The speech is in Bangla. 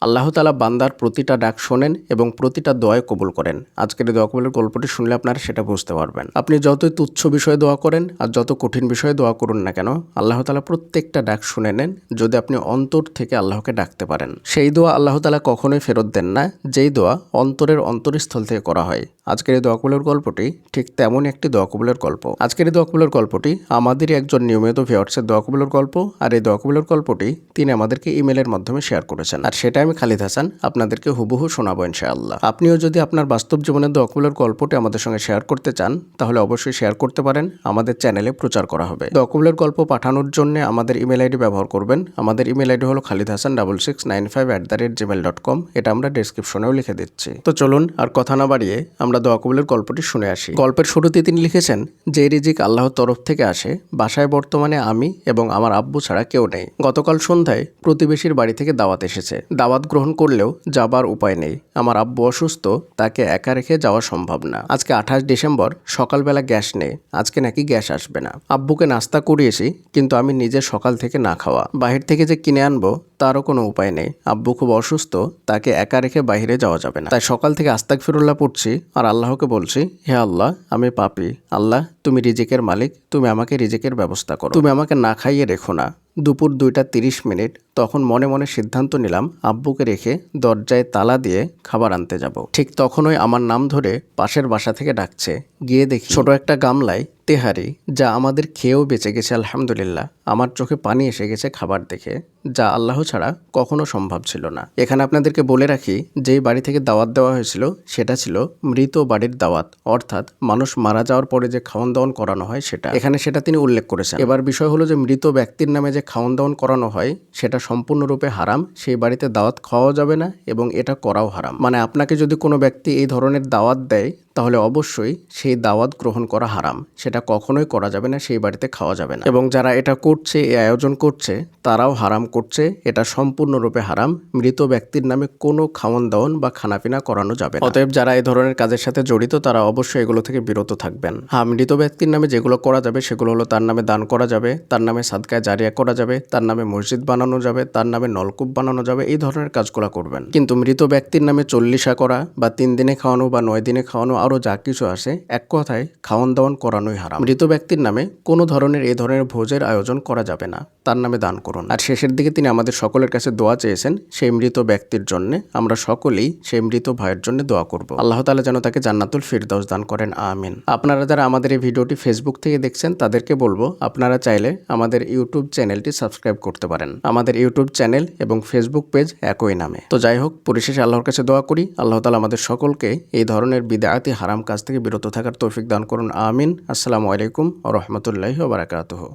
আল্লাহ তাআলা বান্দার প্রতিটা ডাক শোনেন এবং প্রতিটা দোয়াই কবুল করেন। আজকের এই দোয়া কবুলের গল্পটি শুনলে আপনারা সেটা বুঝতে পারবেন। আপনি যতই তুচ্ছ বিষয়ে দোয়া করেন আর যত কঠিন বিষয়ে দোয়া করুন না কেন, আল্লাহ তাআলা প্রত্যেকটা ডাক শুনে নেন যদি আপনি অন্তর থেকে আল্লাহকে ডাকতে পারেন। সেই দোয়া আল্লাহ তাআলা কখনোই ফেরত দেন না, যেই দোয়া অন্তরের অন্তরস্থল থেকে করা হয়। আজকের এই দোয়া কবুলের গল্পটি ঠিক তেমনই একটি দোয়া কবুলের গল্প। আজকের এই দোয়া কবুলের গল্পটি আমাদেরই একজন নিয়মিত ভিউয়ার্সের দোয়া কবুলের গল্প, আর এই দোয়া কবুলের গল্পটি তিনি আমাদেরকে ইমেলের মাধ্যমে শেয়ার করেছেন, আর সেটা আমি খালিদ হাসান আপনাদেরকে হুবহু শোনাবো ইনশাআল্লাহ। আপনিও যদি আপনার বাস্তব জীবনের দোয়া কবুলের গল্পটি আমাদের সঙ্গে শেয়ার করতে চান, তাহলে অবশ্যই শেয়ার করতে পারেন, আমাদের চ্যানেলে প্রচার করা হবে। দোয়া কবুলের গল্প পাঠানোর জন্য আমাদের ইমেল আইডি ব্যবহার করবেন। আমাদের ইমেল আইডি হলো khalidhasan6695@gmail.com। এটা আমরা ডেসক্রিপশনেও লিখে দিচ্ছি। তো চলুন আর কথা না বাড়িয়ে আমরা দোয়া কবুলের গল্পটি শুনে আসি। গল্পের শুরুতে তিনি লিখেছেন, যে রিজিক আল্লাহর তরফ থেকে আসে, বাসায় বর্তমানে আমি এবং আমার আব্বু ছাড়া কেউ নেই। গতকাল সন্ধ্যায় প্রতিবেশীর বাড়ি থেকে দাওয়াত এসেছে। দাওয়াত গ্রহণ করলেও যাবার উপায় নেই। আমার আব্বু অসুস্থ, তাকে একা রেখে যাওয়া সম্ভব না। আজকে 28 ডিসেম্বর, সকালবেলা গ্যাস নেই, আজকে নাকি গ্যাস আসবে না। আব্বুকে নাস্তা করিয়েছি, কিন্তু আমি নিজে সকাল থেকে না খাওয়া। বাহির থেকে যে কিনে আনবো তারও কোনো উপায় নেই। আব্বু খুব অসুস্থ, তাকে একা রেখে বাইরে যাওয়া যাবে না। তাই সকাল থেকে আস্তাগফিরুল্লাহ পড়ছি আর আল্লাহকে বলছি, হে আল্লাহ, আমি পাপী। আল্লাহ, তুমি রিজিকের মালিক, তুমি আমাকে রিজিকের ব্যবস্থা করো, তুমি আমাকে না খাইয়ে রেখো না। দুপুর 2:30, তখন মনে মনে সিদ্ধান্ত নিলাম আব্বুকে রেখে দরজায় তালা দিয়ে খাবার আনতে যাব। ঠিক তখনই আমার নাম ধরে পাশের বাসা থেকে ডাকছে। গিয়ে দেখি ছোট একটা গামলায় তেহারি, যা আমাদের খেয়েও বেঁচে গেছে আলহামদুলিল্লাহ। আমার চোখে পানি এসে গেছে খাবার দেখে, যা আল্লাহ ছাড়া কখনো সম্ভব ছিল না। এখানে আপনাদেরকে বলে রাখি, যেই বাড়ি থেকে দাওয়াত দেওয়া হয়েছিল সেটা ছিল মৃত বাড়ির দাওয়াত, অর্থাৎ মানুষ মারা যাওয়ার পরে যে খাওয়ান দাওয়ান করানো হয় সেটা। এখানে সেটা তিনি উল্লেখ করেছেন। এবার বিষয় হলো যে মৃত ব্যক্তির নামে যে খাওয়ান দাওয়ান করানো হয় সেটা সম্পূর্ণরূপে হারাম। সেই বাড়িতে দাওয়াত খাওয়াও যাবে না এবং এটা করাও হারাম। মানে আপনাকে যদি কোনো ব্যক্তি এই ধরনের দাওয়াত দেয়, তাহলে অবশ্যই সেই দাওয়াত গ্রহণ করা হারাম। সেটা কখনোই করা যাবে না, সেই বাড়িতে খাওয়া যাবে না। এবং যারা এটা করছে, এই আয়োজন করছে, তারাও হারাম করছে। এটা সম্পূর্ণরূপে হারাম। মৃত ব্যক্তির নামে কোনো খাওয়ান দাওয়ান বা খানাপিনা করানো যাবে না। অতএব যারা এই ধরনের কাজের সাথে জড়িত, তারা অবশ্যই এগুলো থেকে বিরত থাকবেন। হ্যাঁ, মৃত ব্যক্তির নামে যেগুলো করা যাবে সেগুলো হলো তার নামে দান করা যাবে, তার নামে সাদকায়ে জারিয়া করা যাবে, তার নামে মসজিদ বানানো যাবে, তার নামে নলকূপ বানানো যাবে। এই ধরনের কাজগুলো করবেন। কিন্তু মৃত ব্যক্তির নামে চল্লিশা করা বা 3 দিনে খাওয়ানো বা 9 দিনে খাওয়ানো, আরো যা কিছু আসে, এক কথায় খাওয়ান দাওয়ান করানোই হারাম। মৃত ব্যক্তির নামে কোনো ধরনের এই ধরনের ভোজের আয়োজন করা যাবে না, তার নামে দান করুন। আর শেষের দিকে তিনি আমাদের সকলের কাছে দোয়া চেয়েছেন সেই মৃত ব্যক্তির জন্য। আমরা সকলেই সেই মৃত ভাইয়ের জন্য দোয়া করব। আল্লাহ তাআলা যেন তাকে জান্নাতুল ফিরদাউস দান করেন, আমিন। আপনারা যারা আমাদের এই ভিডিওটি ফেসবুক থেকে দেখছেন, তাদেরকে বলবো আপনারা চাইলে আমাদের ইউটিউব চ্যানেলটি সাবস্ক্রাইব করতে পারেন। আমাদের ইউটিউব চ্যানেল এবং ফেসবুক পেজ একই নামে। তো যাই হোক, পরিশেষে আল্লাহর কাছে দোয়া করি আল্লাহ তাআলা আমাদের সকলকে এই ধরনের বিদআতি হারাম কাজ থেকে বিরত থাকার তৌফিক দান করুন, আমিন। আসসালামু আলাইকুম ওয়া রাহমাতুল্লাহি ওয়া বারাকাতুহু।